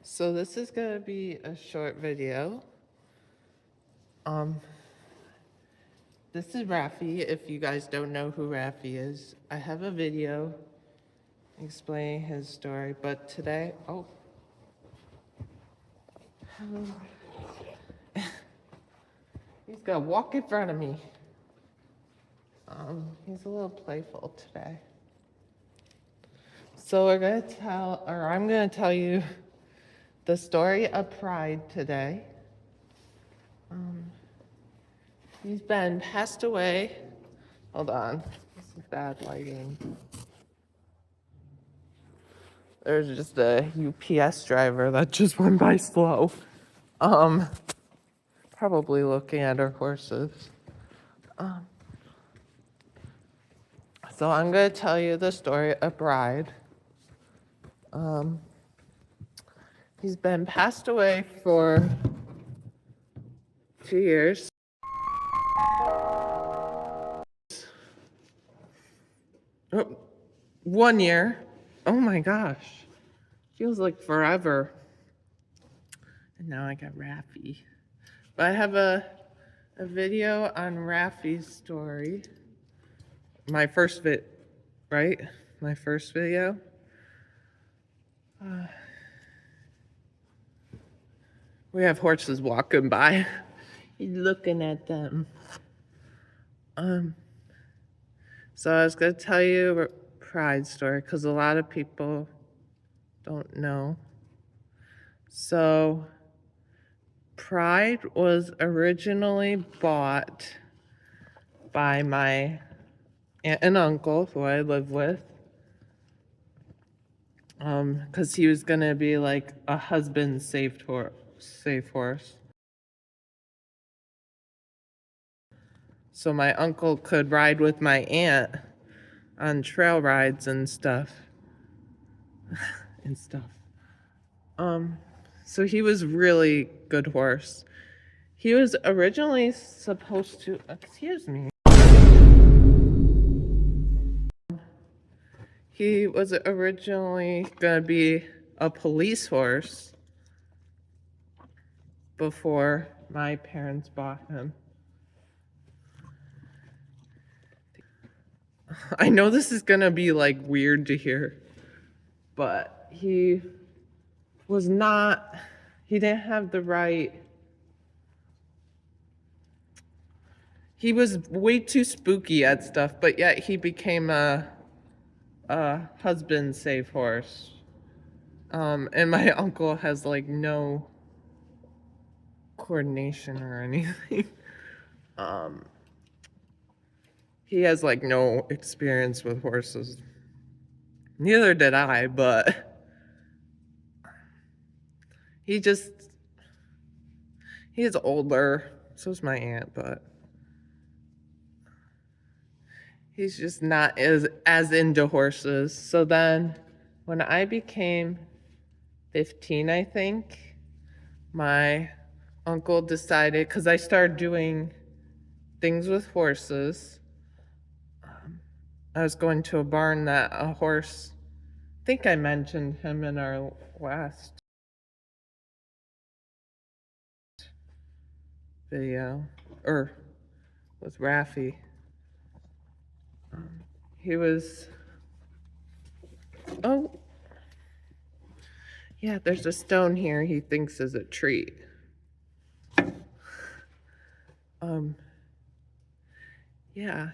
So this is gonna be a short video. Um, this is Rafi. If you guys don't know who Rafi is, I have a video explaining his story. But today, he's gonna walk in front of me. He's a little playful today. So I'm gonna tell you the story of Pride today. He's been passed away. Hold on, this is bad lighting. There's just a UPS driver that just went by slow. Probably looking at our horses. So I'm gonna tell you the story of Bride. He's been passed away for 2 years. Oh, 1 year. Oh my gosh. Feels like forever. And now I got Rafi. But I have a video on Rafi's story. My first right? My first video. We have horses walking by. He's looking at them. So I was gonna tell you a Pride story because a lot of people don't know. So Pride was originally bought by my aunt and uncle, who I live with, because he was gonna be like a husband safe horse. So my uncle could ride with my aunt on trail rides and stuff. So he was really good horse. He was originally supposed to, excuse me. He was originally gonna be a police horse before my parents bought him. I know this is gonna be like weird to hear, but he didn't have the right. He was way too spooky at stuff, but yet he became a husband safe horse. And my uncle has like no coordination or anything. He has like no experience with horses. Neither did I, but he's older. So's my aunt, but he's just not as into horses. So then when I became 15, I think, my uncle decided, because I started doing things with horses. I was going to a barn that a horse, I think I mentioned him in our last video, or with Rafi. He was, oh, yeah, there's a stone here he thinks is a treat. Yeah.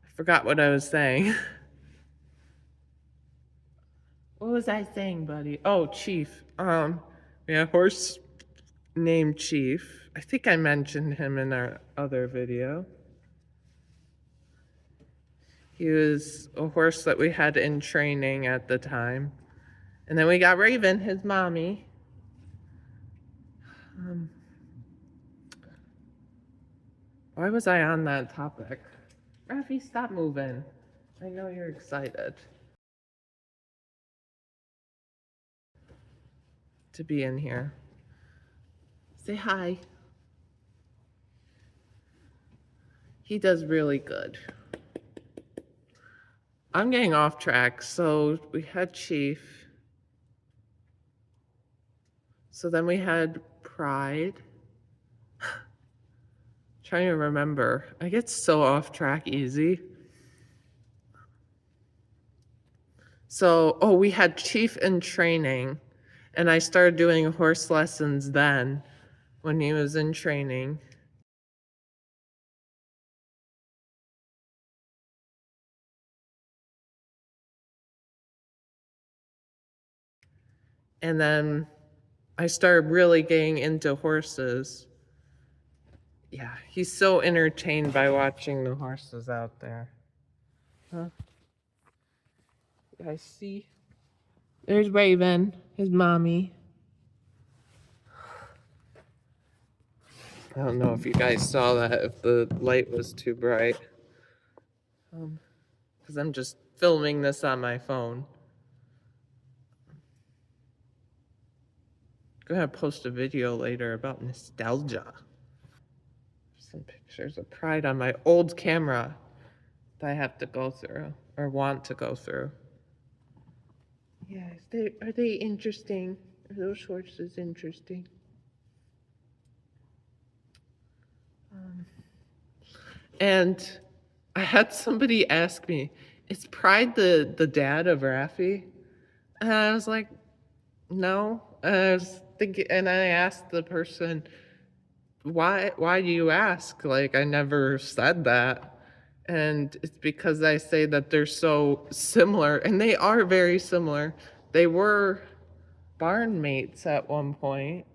I forgot what I was saying. What was I saying, buddy? Oh, Chief. We have a horse named Chief. I think I mentioned him in our other video. He was a horse that we had in training at the time. And then we got Raven, his mommy. Why was I on that topic? Rafi, stop moving. I know you're excited to be in here. Say hi. He does really good. I'm getting off track. So we had Chief. So then we had Pride. Trying to remember. I get so off track easy. So, we had Chief in training, and I started doing horse lessons then when he was in training. And then I started really getting into horses. Yeah, he's so entertained by watching the horses out there. Huh? You guys see? There's Raven, his mommy. I don't know if you guys saw that, if the light was too bright. Because I'm just filming this on my phone. I'm gonna post a video later about nostalgia. Some pictures of Pride on my old camera that I have to go through or want to go through. Yes, are they interesting? Are those horses interesting? And I had somebody ask me, "Is Pride the dad of Raffi?" And I was like, "No." I was thinking, and I asked the person, "Why do you ask? Like, I never said that." And it's because I say that they're so similar, and they are very similar. They were barn mates at one point.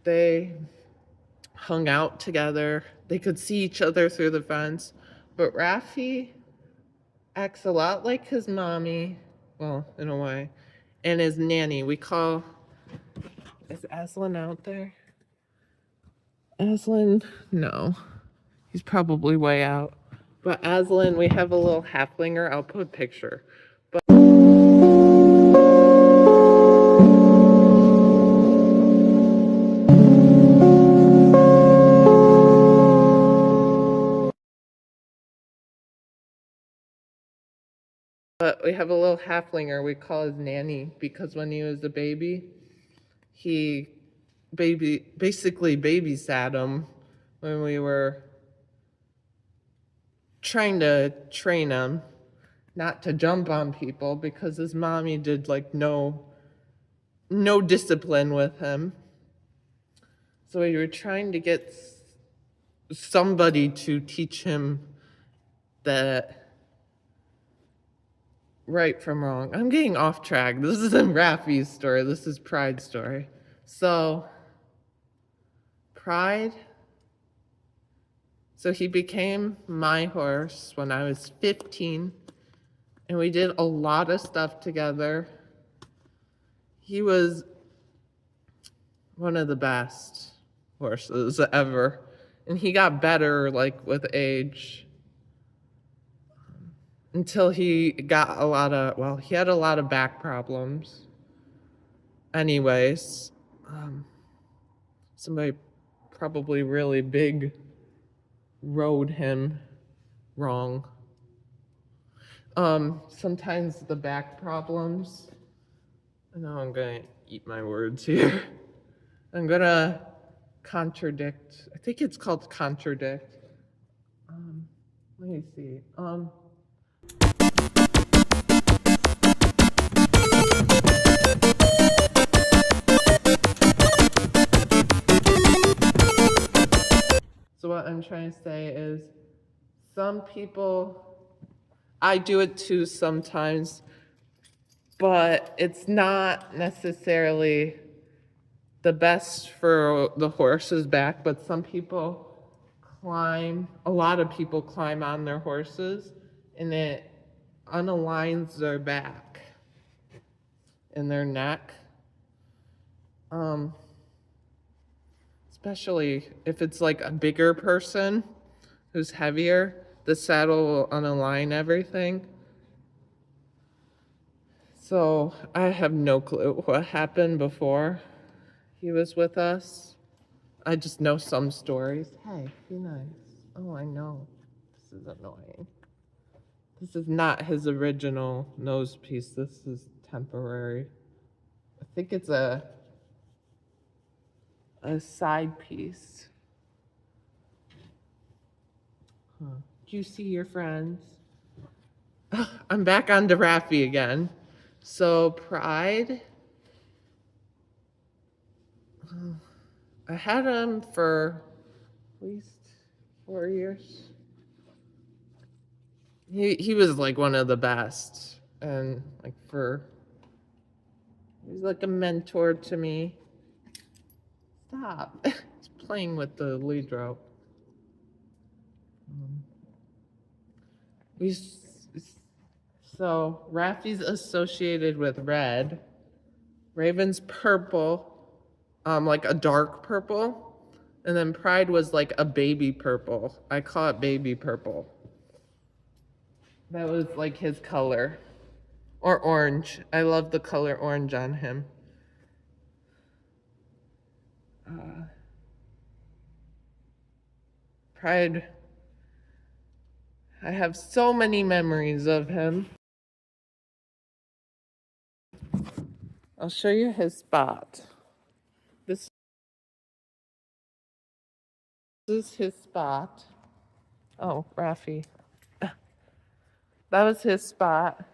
They hung out together. They could see each other through the fence. But Raffi acts a lot like his mommy, well, in a way, and his nanny. Is Aslan out there? Aslan, no. He's probably way out. But Aslan, we have a little halflinger. I'll put a picture. But we have a little halflinger we call his nanny because when he was a baby, he basically babysat him when we were trying to train him not to jump on people because his mommy did like no discipline with him. So we were trying to get somebody to teach him that right from wrong. I'm getting off track. This isn't Raffi's story. This is Pride's story. So Pride. So he became my horse when I was 15, and we did a lot of stuff together. He was one of the best horses ever, and he got better like with age until he got he had a lot of back problems. Anyways, somebody probably really big rode him wrong. Sometimes the back problems. I know I'm gonna eat my words here. I'm gonna contradict. I think it's called contradict. Let me see. So what I'm trying to say is, some people, I do it too sometimes, but it's not necessarily the best for the horse's back. But some people a lot of people climb on their horses, and it unaligns their back and their neck. Especially if it's like a bigger person who's heavier, the saddle will unalign everything. So I have no clue what happened before he was with us. I just know some stories. Hey, be nice. Oh, I know. This is annoying. This is not his original nose piece. This is temporary. I think it's a side piece. Huh. Do you see your friends? I'm back on to Raffi again. So Pride, I had him for at least 4 years. He was like one of the best, and like he was like a mentor to me. Stop! He's playing with the lead rope. We so Raffi's associated with red, Raven's purple, like a dark purple, and then Pride was like a baby purple. I call it baby purple. That was like his color. Or orange. I love the color orange on him. Pride. I have so many memories of him. I'll show you his spot. This is his spot. Oh, Raffi. That was his spot.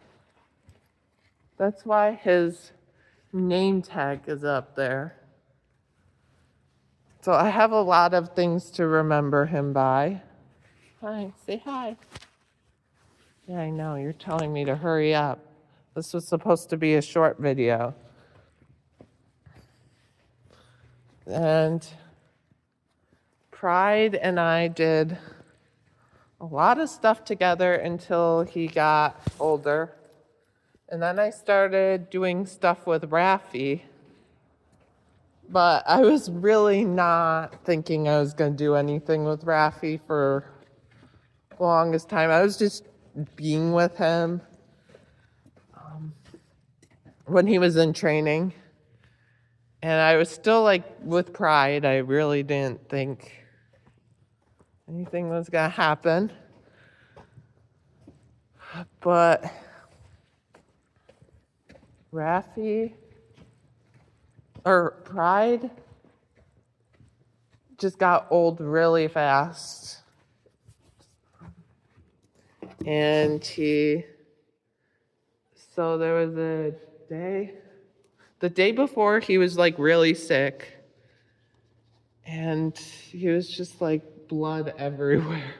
That's why his name tag is up there. So I have a lot of things to remember him by. Hi, say hi. Yeah, I know, you're telling me to hurry up. This was supposed to be a short video. And Pride and I did a lot of stuff together until he got older. And then I started doing stuff with Raffi. But I was really not thinking I was going to do anything with Raffi for the longest time. I was just being with him when he was in training. And I was still like with Pride. I really didn't think anything was going to happen. But Raffi, or Pride, just got old really fast. And so there was a day, the day before he was like really sick. And he was just like blood everywhere.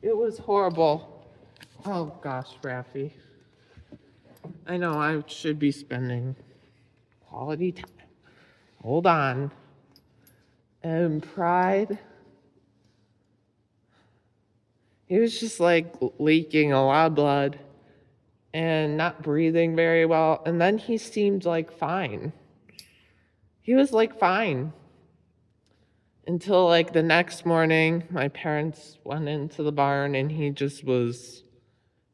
It was horrible. Oh gosh, Raffi. I know I should be spending quality time. Hold on. And Pride, he was just like leaking a lot of blood and not breathing very well. And then he seemed like fine. He was like fine. Until like the next morning, my parents went into the barn and he just was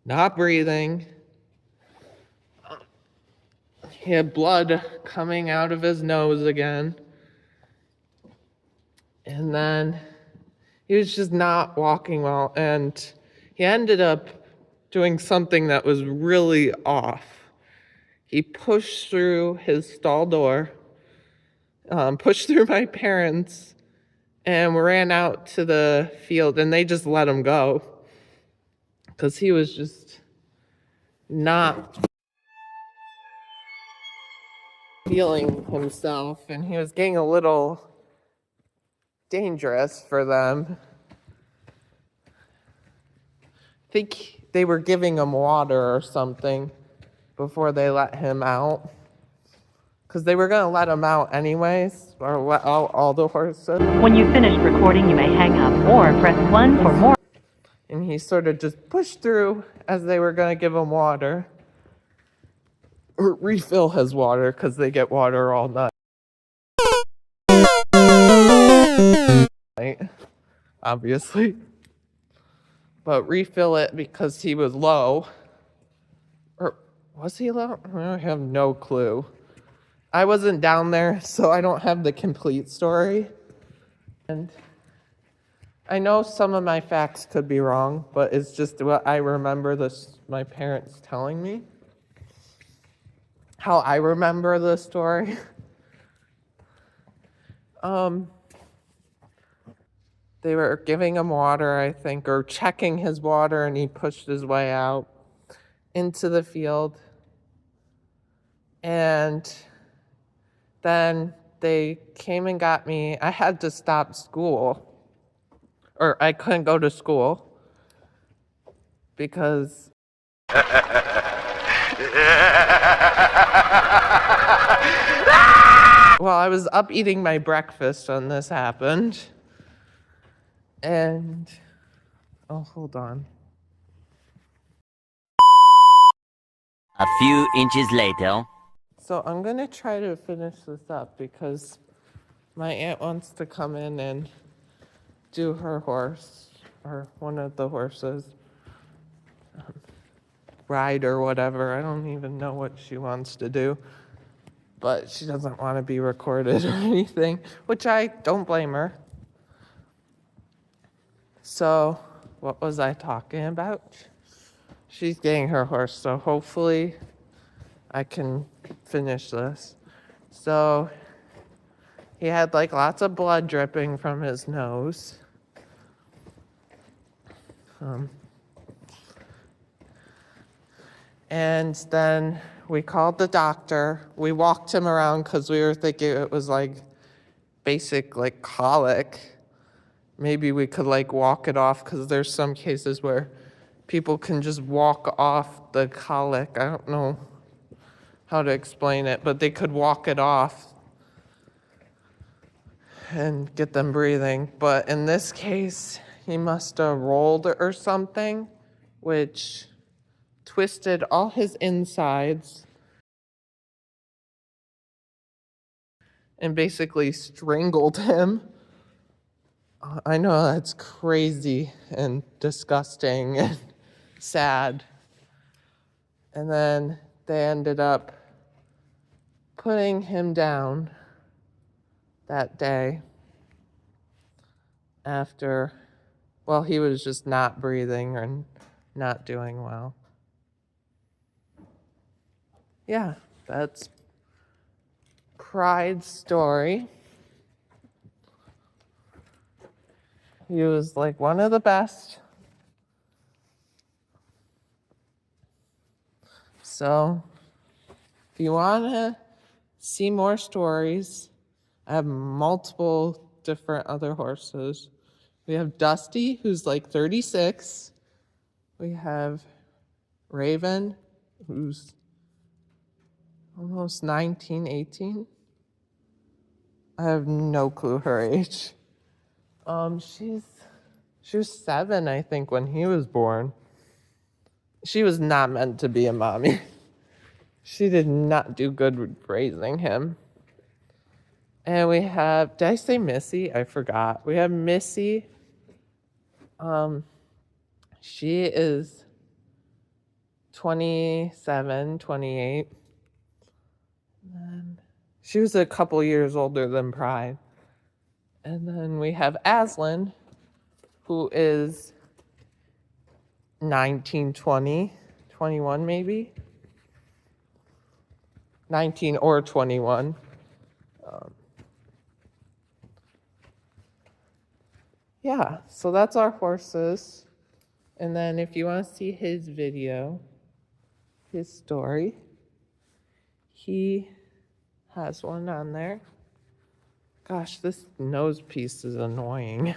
not breathing. He had blood coming out of his nose again. And then he was just not walking well. And he ended up doing something that was really off. He pushed through his stall door, pushed through my parents, and ran out to the field, and they just let him go because he was just not feeling himself, and he was getting a little dangerous for them. I think they were giving him water or something before they let him out, because they were going to let him out anyways, or let out all the horses. When you've finished recording, you may hang up or press 1 for more. And he sort of just pushed through as they were going to give him water. Or refill his water, because they get water all night. Obviously. But refill it because he was low. Or was he low? I have no clue. I wasn't down there, so I don't have the complete story. And I know some of my facts could be wrong, but it's just what I remember my parents telling me. How I remember the story. They were giving him water, I think, or checking his water, and he pushed his way out into the field. And then they came and got me. I had to stop school, or I couldn't go to school because well, I was up eating my breakfast when this happened. And oh, hold on. A few inches later. So I'm going to try to finish this up because my aunt wants to come in and do her horse, or one of the horses, ride or whatever. I don't even know what she wants to do, but she doesn't want to be recorded or anything, which I don't blame her. So what was I talking about? She's getting her horse, so hopefully I can finish this. So he had like lots of blood dripping from his nose. And then we called the doctor. We walked him around because we were thinking it was like basic like colic. Maybe we could like walk it off because there's some cases where people can just walk off the colic. I don't know how to explain it, but they could walk it off and get them breathing. But in this case, he must have rolled or something, which twisted all his insides and basically strangled him. I know that's crazy and disgusting and sad. And then they ended up putting him down that day after, well, he was just not breathing and not doing well. Yeah, that's Pride's story. He was like one of the best. So, if you want to see more stories, I have multiple different other horses. We have Dusty, who's like 36. We have Raven, who's almost 19, 18. I have no clue her age. She was 7, I think, when he was born. She was not meant to be a mommy. She did not do good with raising him. And we have, did I say Missy? I forgot. We have Missy. She is 27, 28. And she was a couple years older than Pride. And then we have Aslan, who is 19, 20, 21 maybe. 19 or 21. Yeah, so that's our horses. And then if you want to see his video, his story, he has one on there. Gosh, this nose piece is annoying.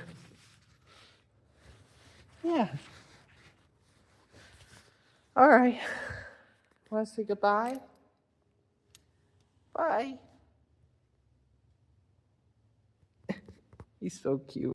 Yeah. All right. Want to say goodbye? Bye. He's so cute.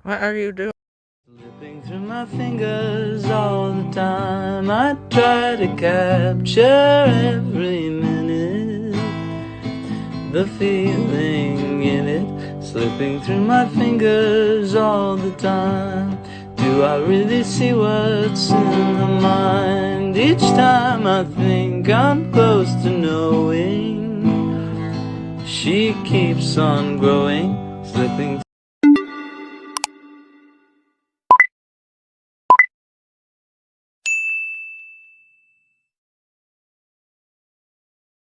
What are you doing? Slipping through my fingers all the time. I try to capture every minute, the feeling in it, slipping through my fingers all the time. Do I really see what's in the mind? Each time I think I'm close to knowing, she keeps on growing.